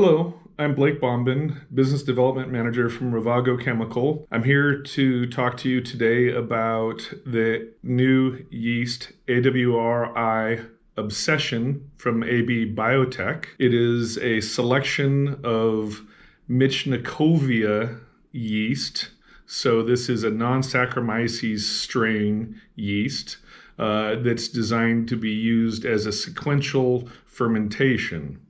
Hello, I'm Blake Bombin, Business Development Manager from Ravago Chemical. I'm here to talk to you today about the new yeast AWRI OBSESSION from AB Biotek. It is a selection of Michnikovia yeast. So this is a non-Saccharomyces strain yeast that's designed to be used as a sequential fermentation.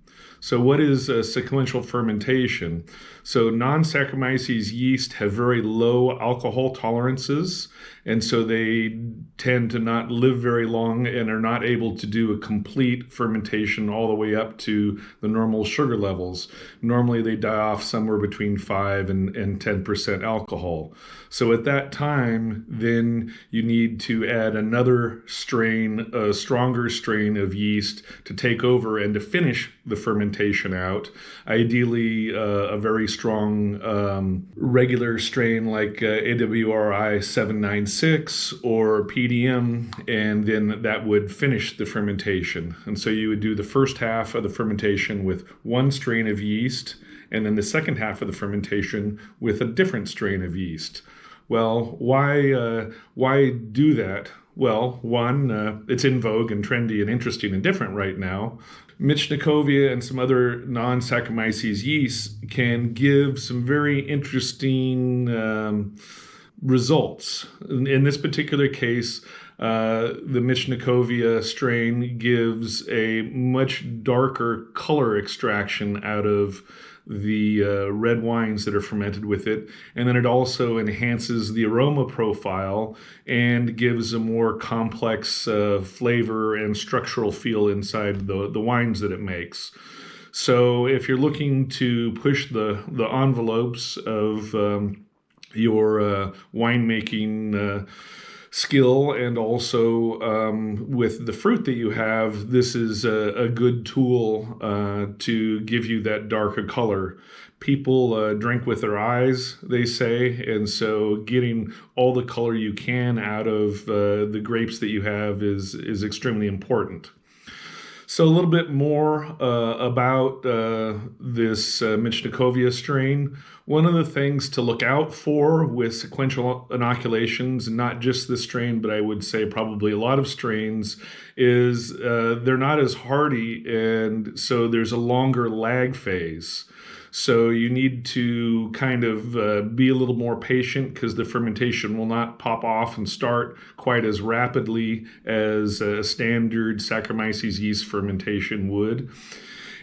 So what is a sequential fermentation? So non-Saccharomyces yeast have very low alcohol tolerances, and so they tend to not live very long and are not able to do a complete fermentation all the way up to the normal sugar levels. Normally they die off somewhere between 5 and 10% alcohol. So at that time, then you need to add another strain, a stronger strain of yeast to take over and to finish the fermentation out. Ideally, a very strong regular strain like AWRI 796 or PDM, and then that would finish the fermentation. And so you would do the first half of the fermentation with one strain of yeast, and then the second half of the fermentation with a different strain of yeast. Well, why do that? Well, one, it's in vogue and trendy and interesting and different right now. Michnikovia and some other non-Saccharomyces yeasts can give some very interesting results. In this particular case, the Michnikovia strain gives a much darker color extraction out of the red wines that are fermented with it, and then it also enhances the aroma profile and gives a more complex flavor and structural feel inside the wines that it makes. So if you're looking to push the envelopes of your winemaking skill, and also with the fruit that you have, this is a good tool to give you that darker color. People drink with their eyes, they say, and so getting all the color you can out of the grapes that you have is extremely important. So a little bit more about this Michnikovia strain. One of the things to look out for with sequential inoculations, and not just this strain, but I would say probably a lot of strains, is they're not as hardy, and so there's a longer lag phase. So you need to kind of be a little more patient, because the fermentation will not pop off and start quite as rapidly as a standard Saccharomyces yeast fermentation would.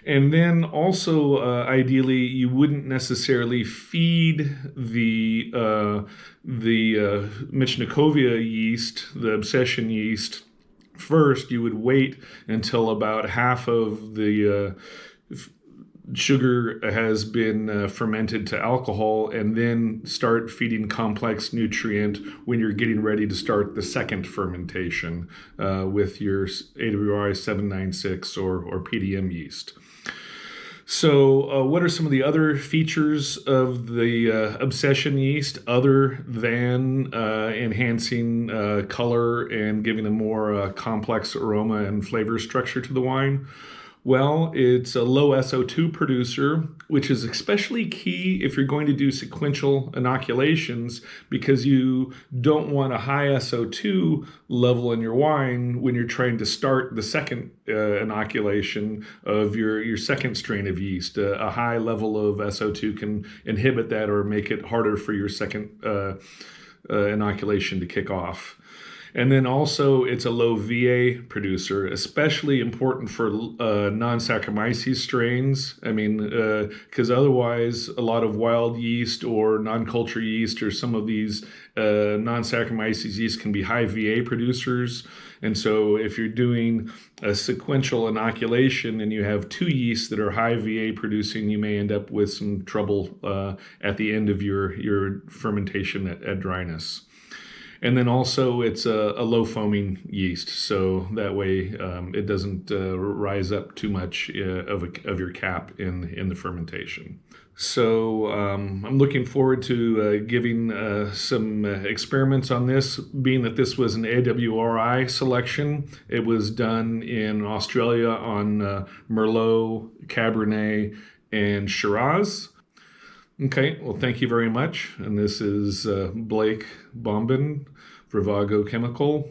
And then also, ideally, you wouldn't necessarily feed the Michnikovia yeast, the OBSESSION yeast, first. You would wait until about half of the sugar has been fermented to alcohol, and then start feeding complex nutrient when you're getting ready to start the second fermentation with your AWRI 796 or PDM yeast. So what are some of the other features of the OBSESSION yeast other than enhancing color and giving a more complex aroma and flavor structure to the wine? Well, it's a low SO2 producer, which is especially key if you're going to do sequential inoculations, because you don't want a high SO2 level in your wine when you're trying to start the second inoculation of your second strain of yeast. A high level of SO2 can inhibit that or make it harder for your second inoculation to kick off. And then also it's a low VA producer, especially important for non-Saccharomyces strains. I mean, because otherwise a lot of wild yeast or non-culture yeast or some of these non-Saccharomyces yeast can be high VA producers. And so if you're doing a sequential inoculation and you have two yeasts that are high VA producing, you may end up with some trouble at the end of your fermentation at dryness. And then also it's a low foaming yeast, so that way it doesn't rise up too much of your cap in the fermentation. So I'm looking forward to giving some experiments on this, being that this was an AWRI selection. It was done in Australia on Merlot, Cabernet, and Shiraz. Okay, well, thank you very much. And this is Blake Bombin, Ravago Chemical.